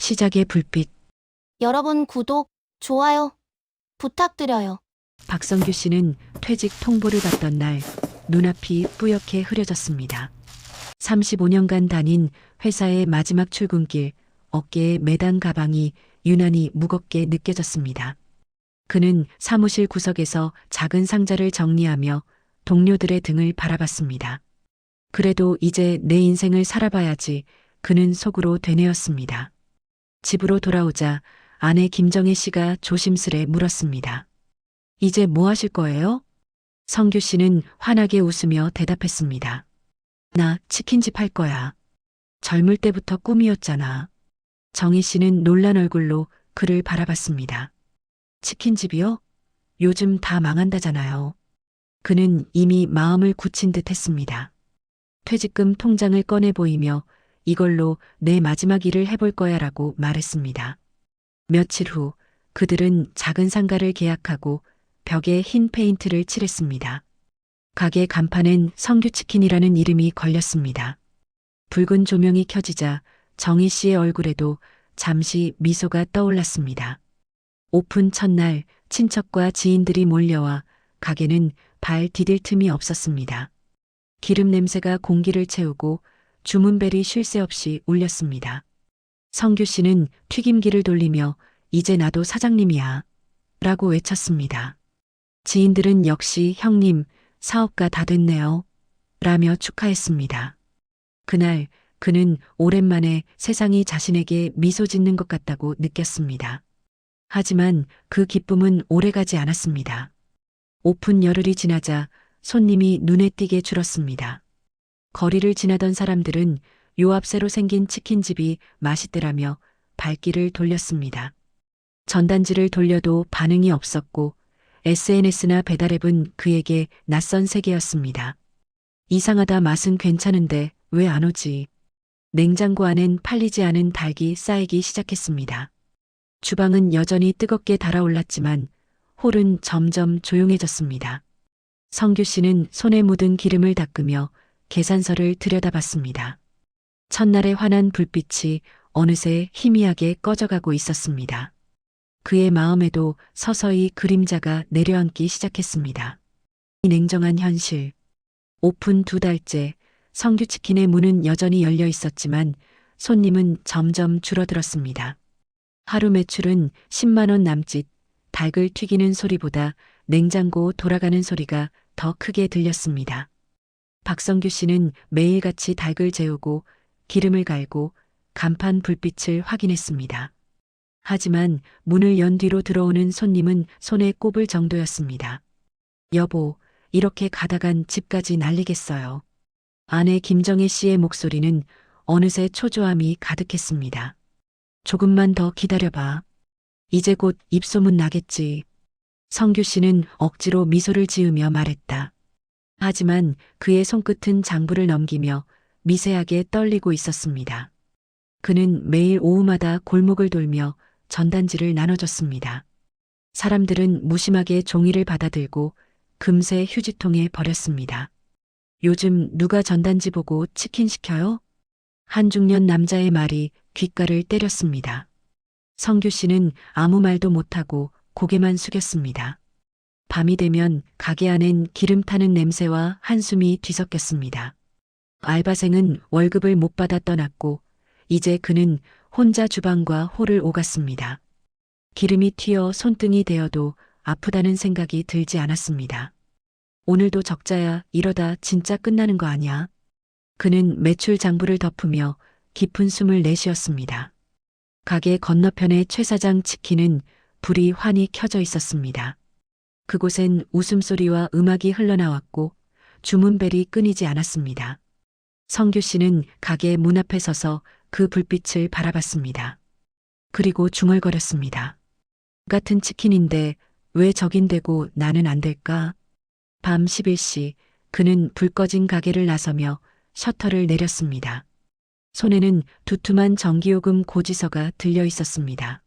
시작의 불빛. 여러분 구독, 좋아요 부탁드려요. 박성규 씨는 퇴직 통보를 받던 날 눈앞이 뿌옇게 흐려졌습니다. 35년간 다닌 회사의 마지막 출근길, 어깨에 매단 가방이 유난히 무겁게 느껴졌습니다. 그는 사무실 구석에서 작은 상자를 정리하며 동료들의 등을 바라봤습니다. 그래도 이제 내 인생을 살아봐야지 그는 속으로 되뇌었습니다. 집으로 돌아오자 아내 김정혜 씨가 조심스레 물었습니다. 이제 뭐 하실 거예요? 성규 씨는 환하게 웃으며 대답했습니다. 나 치킨집 할 거야. 젊을 때부터 꿈이었잖아. 정희 씨는 놀란 얼굴로 그를 바라봤습니다. 치킨집이요? 요즘 다 망한다잖아요. 그는 이미 마음을 굳힌 듯 했습니다. 퇴직금 통장을 꺼내 보이며 이걸로 내 마지막 일을 해볼 거야 라고 말했습니다. 며칠 후 그들은 작은 상가를 계약하고 벽에 흰 페인트를 칠했습니다. 가게 간판엔 성규치킨이라는 이름이 걸렸습니다. 붉은 조명이 켜지자 정희 씨의 얼굴에도 잠시 미소가 떠올랐습니다. 오픈 첫날 친척과 지인들이 몰려와 가게는 발 디딜 틈이 없었습니다. 기름 냄새가 공기를 채우고 주문벨이 쉴 새 없이 울렸습니다. 성규 씨는 튀김기를 돌리며 이제 나도 사장님이야 라고 외쳤습니다. 지인들은 역시 형님, 사업가 다 됐네요 라며 축하했습니다. 그날 그는 오랜만에 세상이 자신에게 미소 짓는 것 같다고 느꼈습니다. 하지만 그 기쁨은 오래가지 않았습니다. 오픈 열흘이 지나자 손님이 눈에 띄게 줄었습니다. 거리를 지나던 사람들은 요 앞 새로 생긴 치킨집이 맛있더라며 발길을 돌렸습니다. 전단지를 돌려도 반응이 없었고 SNS나 배달앱은 그에게 낯선 세계였습니다. 이상하다, 맛은 괜찮은데 왜 안 오지? 냉장고 안엔 팔리지 않은 닭이 쌓이기 시작했습니다. 주방은 여전히 뜨겁게 달아올랐지만 홀은 점점 조용해졌습니다. 성규 씨는 손에 묻은 기름을 닦으며 계산서를 들여다봤습니다. 첫날의 환한 불빛이 어느새 희미하게 꺼져가고 있었습니다. 그의 마음에도 서서히 그림자가 내려앉기 시작했습니다. 이 냉정한 현실. 오픈 2달째 성규치킨의 문은 여전히 열려 있었지만 손님은 점점 줄어들었습니다. 하루 매출은 10만 원 남짓, 닭을 튀기는 소리보다 냉장고 돌아가는 소리가 더 크게 들렸습니다. 박성규 씨는 매일같이 닭을 재우고 기름을 갈고 간판 불빛을 확인했습니다. 하지만 문을 연 뒤로 들어오는 손님은 손에 꼽을 정도였습니다. 여보, 이렇게 가다간 집까지 날리겠어요. 아내 김정혜 씨의 목소리는 어느새 초조함이 가득했습니다. 조금만 더 기다려봐. 이제 곧 입소문 나겠지. 성규 씨는 억지로 미소를 지으며 말했다. 하지만 그의 손끝은 장부를 넘기며 미세하게 떨리고 있었습니다. 그는 매일 오후마다 골목을 돌며 전단지를 나눠줬습니다. 사람들은 무심하게 종이를 받아들고 금세 휴지통에 버렸습니다. 요즘 누가 전단지 보고 치킨 시켜요? 한 중년 남자의 말이 귓가를 때렸습니다. 성규 씨는 아무 말도 못하고 고개만 숙였습니다. 밤이 되면 가게 안엔 기름 타는 냄새와 한숨이 뒤섞였습니다. 알바생은 월급을 못 받아 떠났고 이제 그는 혼자 주방과 홀을 오갔습니다. 기름이 튀어 손등이 데어도 아프다는 생각이 들지 않았습니다. 오늘도 적자야, 이러다 진짜 끝나는 거 아니야? 그는 매출 장부를 덮으며 깊은 숨을 내쉬었습니다. 가게 건너편의 최 사장 치킨은 불이 환히 켜져 있었습니다. 그곳엔 웃음소리와 음악이 흘러나왔고 주문벨이 끊이지 않았습니다. 성규 씨는 가게 문 앞에 서서 그 불빛을 바라봤습니다. 그리고 중얼거렸습니다. 같은 치킨인데 왜 저긴데고 나는 안 될까? 밤 11시 그는 불 꺼진 가게를 나서며 셔터를 내렸습니다. 손에는 두툼한 전기요금 고지서가 들려 있었습니다.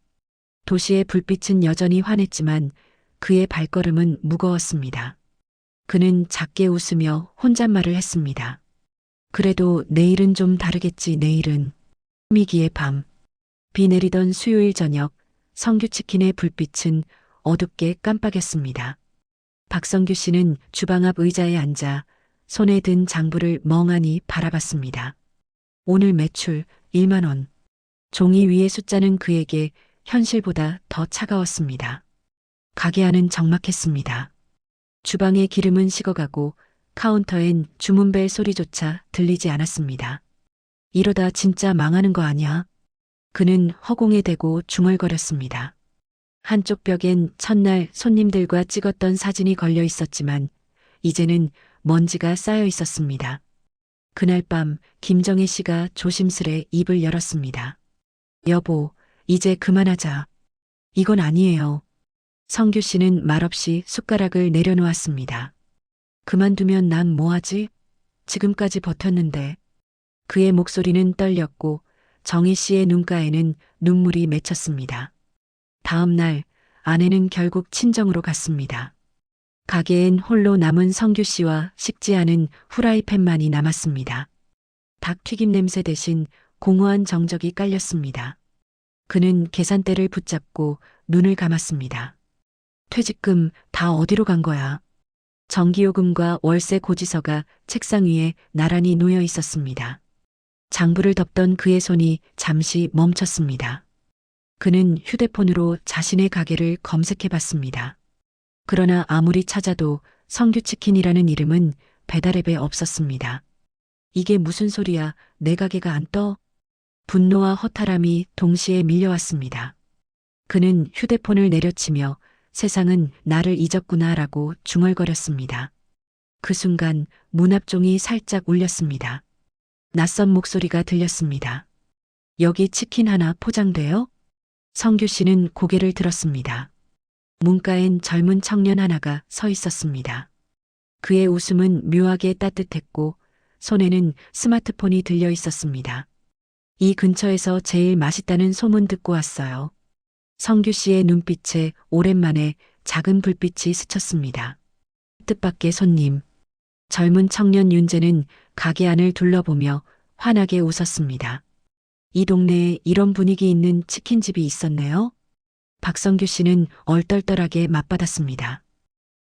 도시의 불빛은 여전히 환했지만 그의 발걸음은 무거웠습니다. 그는 작게 웃으며 혼잣말을 했습니다. 그래도 내일은 좀 다르겠지, 내일은. 희미기의 밤. 비 내리던 수요일 저녁, 성규치킨의 불빛은 어둡게 깜빡였습니다. 박성규 씨는 주방 앞 의자에 앉아 손에 든 장부를 멍하니 바라봤습니다. 오늘 매출 1만 원. 종이 위의 숫자는 그에게 현실보다 더 차가웠습니다. 가게 안은 적막했습니다. 주방의 기름은 식어가고 카운터엔 주문벨 소리조차 들리지 않았습니다. 이러다 진짜 망하는 거 아니야? 그는 허공에 대고 중얼거렸습니다. 한쪽 벽엔 첫날 손님들과 찍었던 사진이 걸려 있었지만 이제는 먼지가 쌓여 있었습니다. 그날 밤 김정혜 씨가 조심스레 입을 열었습니다. 여보, 이제 그만하자. 이건 아니에요. 성규 씨는 말없이 숟가락을 내려놓았습니다. 그만두면 난 뭐하지? 지금까지 버텼는데. 그의 목소리는 떨렸고 정희 씨의 눈가에는 눈물이 맺혔습니다. 다음 날 아내는 결국 친정으로 갔습니다. 가게엔 홀로 남은 성규 씨와 식지 않은 후라이팬만이 남았습니다. 닭튀김 냄새 대신 공허한 정적이 깔렸습니다. 그는 계산대를 붙잡고 눈을 감았습니다. 퇴직금 다 어디로 간 거야? 전기요금과 월세 고지서가 책상 위에 나란히 놓여 있었습니다. 장부를 덮던 그의 손이 잠시 멈췄습니다. 그는 휴대폰으로 자신의 가게를 검색해 봤습니다. 그러나 아무리 찾아도 성규치킨이라는 이름은 배달앱에 없었습니다. 이게 무슨 소리야? 내 가게가 안 떠? 분노와 허탈함이 동시에 밀려왔습니다. 그는 휴대폰을 내려치며 세상은 나를 잊었구나라고 중얼거렸습니다. 그 순간 문 앞종이 살짝 울렸습니다. 낯선 목소리가 들렸습니다. 여기 치킨 하나 포장돼요? 성규 씨는 고개를 들었습니다. 문가엔 젊은 청년 하나가 서 있었습니다. 그의 웃음은 묘하게 따뜻했고 손에는 스마트폰이 들려 있었습니다. 이 근처에서 제일 맛있다는 소문 듣고 왔어요. 성규 씨의 눈빛에 오랜만에 작은 불빛이 스쳤습니다. 뜻밖의 손님. 젊은 청년 윤재는 가게 안을 둘러보며 환하게 웃었습니다. 이 동네에 이런 분위기 있는 치킨집이 있었네요. 박성규 씨는 얼떨떨하게 맞받았습니다.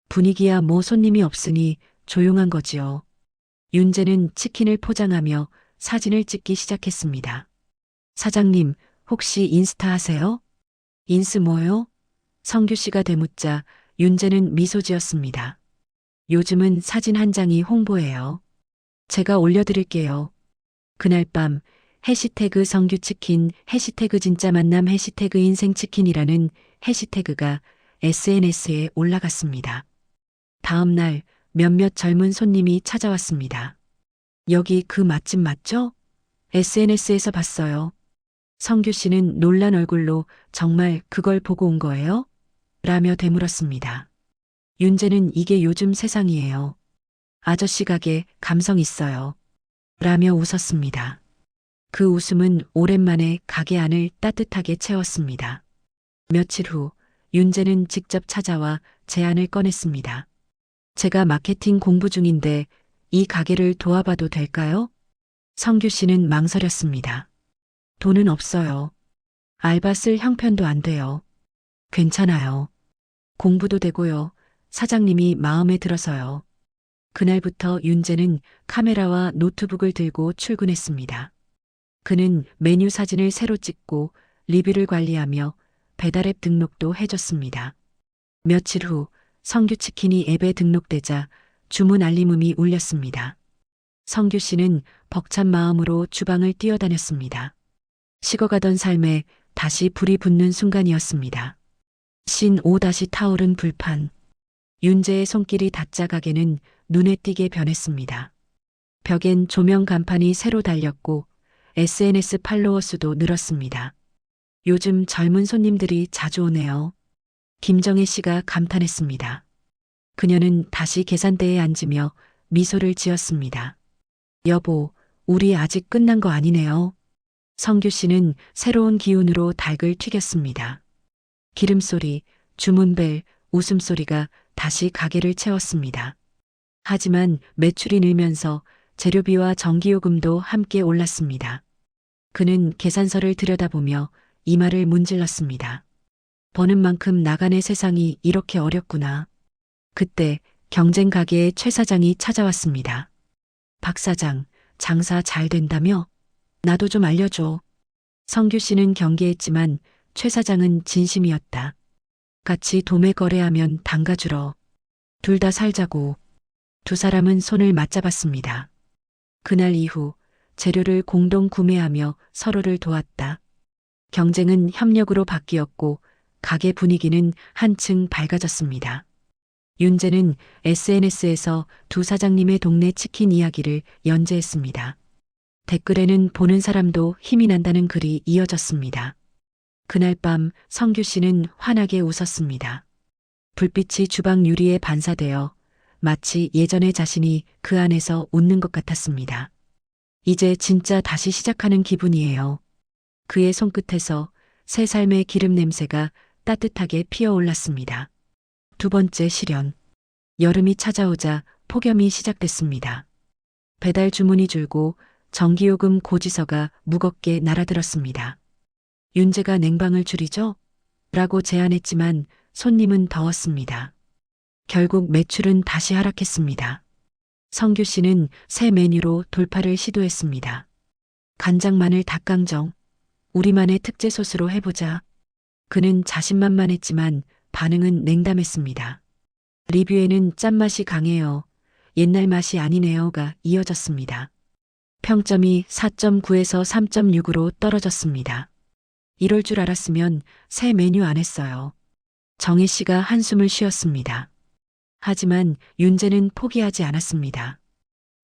분위기야 뭐 손님이 없으니 조용한 거지요. 윤재는 치킨을 포장하며 사진을 찍기 시작했습니다. 사장님, 혹시 인스타 하세요? 인스 뭐요? 성규 씨가 되묻자 윤재는 미소 지었습니다. 요즘은 사진 한 장이 홍보예요. 제가 올려드릴게요. 그날 밤 해시태그 성규치킨, 해시태그 진짜 만남, 해시태그 인생치킨이라는 해시태그가 SNS에 올라갔습니다. 다음 날 몇몇 젊은 손님이 찾아왔습니다. 여기 그 맛집 맞죠? SNS에서 봤어요. 성규 씨는 놀란 얼굴로 정말 그걸 보고 온 거예요? 라며 되물었습니다. 윤재는 이게 요즘 세상이에요. 아저씨 가게 감성 있어요. 라며 웃었습니다. 그 웃음은 오랜만에 가게 안을 따뜻하게 채웠습니다. 며칠 후 윤재는 직접 찾아와 제안을 꺼냈습니다. 제가 마케팅 공부 중인데 이 가게를 도와봐도 될까요? 성규 씨는 망설였습니다. 돈은 없어요. 알바 쓸 형편도 안 돼요. 괜찮아요. 공부도 되고요. 사장님이 마음에 들어서요. 그날부터 윤재는 카메라와 노트북을 들고 출근했습니다. 그는 메뉴 사진을 새로 찍고 리뷰를 관리하며 배달앱 등록도 해줬습니다. 며칠 후 성규치킨이 앱에 등록되자 주문 알림음이 울렸습니다. 성규 씨는 벅찬 마음으로 주방을 뛰어다녔습니다. 식어가던 삶에 다시 불이 붙는 순간이었습니다. 신 5다시 타오른 불판. 윤재의 손길이 닿자 가게는 눈에 띄게 변했습니다. 벽엔 조명 간판이 새로 달렸고 SNS 팔로워 수도 늘었습니다. 요즘 젊은 손님들이 자주 오네요. 김정혜 씨가 감탄했습니다. 그녀는 다시 계산대에 앉으며 미소를 지었습니다. 여보, 우리 아직 끝난 거 아니네요. 성규 씨는 새로운 기운으로 닭을 튀겼습니다. 기름소리, 주문벨, 웃음소리가 다시 가게를 채웠습니다. 하지만 매출이 늘면서 재료비와 전기요금도 함께 올랐습니다. 그는 계산서를 들여다보며 이마를 문질렀습니다. 버는 만큼 나가네 세상이 이렇게 어렵구나. 그때 경쟁 가게의 최 사장이 찾아왔습니다. 박 사장, 장사 잘 된다며? 나도 좀 알려줘. 성규 씨는 경계했지만 최 사장은 진심이었다. 같이 도매 거래하면 단가 줄어. 둘 다 살자고. 두 사람은 손을 맞잡았습니다. 그날 이후 재료를 공동 구매하며 서로를 도왔다. 경쟁은 협력으로 바뀌었고 가게 분위기는 한층 밝아졌습니다. 윤재는 SNS에서 두 사장님의 동네 치킨 이야기를 연재했습니다. 댓글에는 보는 사람도 힘이 난다는 글이 이어졌습니다. 그날 밤 성규 씨는 환하게 웃었습니다. 불빛이 주방 유리에 반사되어 마치 예전의 자신이 그 안에서 웃는 것 같았습니다. 이제 진짜 다시 시작하는 기분이에요. 그의 손끝에서 새 삶의 기름 냄새가 따뜻하게 피어올랐습니다. 두 번째 실현. 여름이 찾아오자 폭염이 시작됐습니다. 배달 주문이 줄고 전기요금 고지서가 무겁게 날아들었습니다. 윤재가 냉방을 줄이죠? 라고 제안했지만 손님은 더웠습니다. 결국 매출은 다시 하락했습니다. 성규 씨는 새 메뉴로 돌파를 시도했습니다. 간장 마늘 닭강정, 우리만의 특제 소스로 해보자. 그는 자신만만했지만 반응은 냉담했습니다. 리뷰에는 짠맛이 강해요. 옛날 맛이 아니네요가 이어졌습니다. 평점이 4.9에서 3.6으로 떨어졌습니다. 이럴 줄 알았으면 새 메뉴 안 했어요. 정혜 씨가 한숨을 쉬었습니다. 하지만 윤재는 포기하지 않았습니다.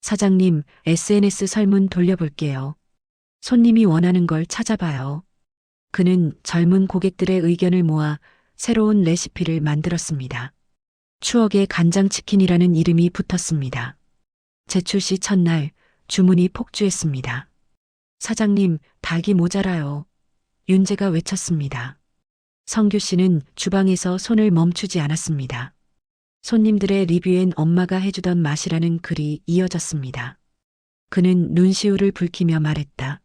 사장님, SNS 설문 돌려볼게요. 손님이 원하는 걸 찾아봐요. 그는 젊은 고객들의 의견을 모아 새로운 레시피를 만들었습니다. 추억의 간장치킨이라는 이름이 붙었습니다. 제출 시 첫날 주문이 폭주했습니다. 사장님, 닭이 모자라요. 윤재가 외쳤습니다. 성규 씨는 주방에서 손을 멈추지 않았습니다. 손님들의 리뷰엔 엄마가 해주던 맛이라는 글이 이어졌습니다. 그는 눈시울을 붉히며 말했다.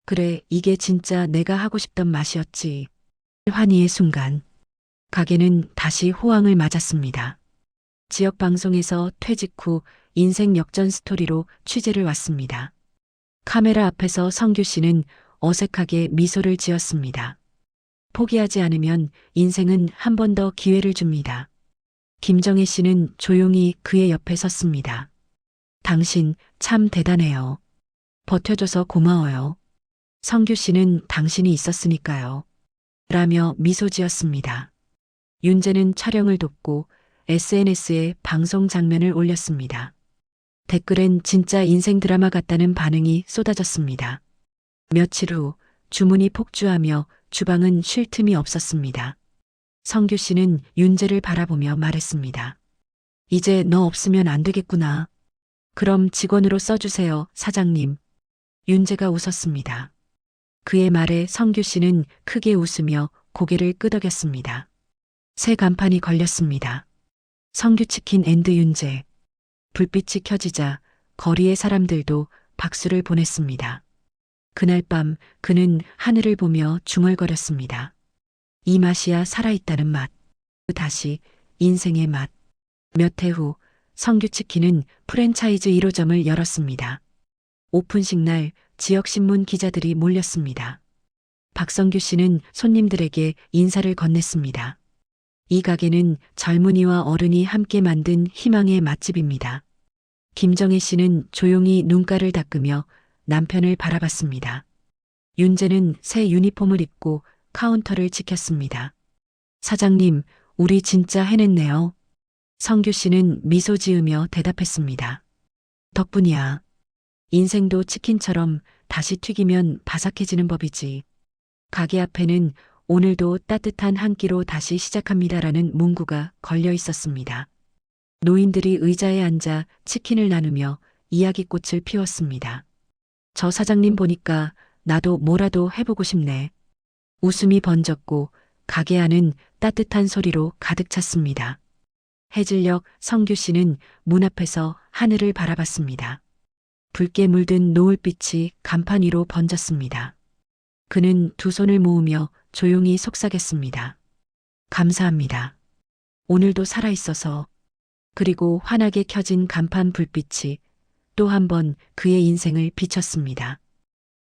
그래, 이게 진짜 내가 하고 싶던 맛이었지. 환희의 순간. 가게는 다시 호황을 맞았습니다. 지역 방송에서 퇴직 후 인생 역전 스토리로 취재를 왔습니다. 카메라 앞에서 성규 씨는 어색하게 미소를 지었습니다. 포기하지 않으면 인생은 한 번 더 기회를 줍니다. 김정혜 씨는 조용히 그의 옆에 섰습니다. 당신 참 대단해요. 버텨줘서 고마워요. 성규 씨는 당신이 있었으니까요. 라며 미소 지었습니다. 윤재는 촬영을 돕고 SNS에 방송 장면을 올렸습니다. 댓글엔 진짜 인생 드라마 같다는 반응이 쏟아졌습니다. 며칠 후 주문이 폭주하며 주방은 쉴 틈이 없었습니다. 성규 씨는 윤재를 바라보며 말했습니다. 이제 너 없으면 안 되겠구나. 그럼 직원으로 써주세요, 사장님. 윤재가 웃었습니다. 그의 말에 성규 씨는 크게 웃으며 고개를 끄덕였습니다. 새 간판이 걸렸습니다. 성규 치킨 앤드 윤재. 불빛이 켜지자 거리의 사람들도 박수를 보냈습니다. 그날 밤 그는 하늘을 보며 중얼거렸습니다. 이 맛이야 살아있다는 맛. 다시 인생의 맛. 몇 해 후 성규 치킨은 프랜차이즈 1호점을 열었습니다. 오픈식 날 지역신문 기자들이 몰렸습니다. 박성규 씨는 손님들에게 인사를 건넸습니다. 이 가게는 젊은이와 어른이 함께 만든 희망의 맛집입니다. 김정혜 씨는 조용히 눈가를 닦으며 남편을 바라봤습니다. 윤재는 새 유니폼을 입고 카운터를 지켰습니다. 사장님, 우리 진짜 해냈네요. 성규 씨는 미소 지으며 대답했습니다. 덕분이야. 인생도 치킨처럼 다시 튀기면 바삭해지는 법이지. 가게 앞에는 오늘도 따뜻한 한 끼로 다시 시작합니다라는 문구가 걸려 있었습니다. 노인들이 의자에 앉아 치킨을 나누며 이야기꽃을 피웠습니다. 저 사장님 보니까 나도 뭐라도 해보고 싶네. 웃음이 번졌고 가게 안은 따뜻한 소리로 가득 찼습니다. 해질녘 성규 씨는 문 앞에서 하늘을 바라봤습니다. 붉게 물든 노을빛이 간판 위로 번졌습니다. 그는 두 손을 모으며 조용히 속삭였습니다. 감사합니다. 오늘도 살아있어서. 그리고 환하게 켜진 간판 불빛이 또 한 번 그의 인생을 비췄습니다.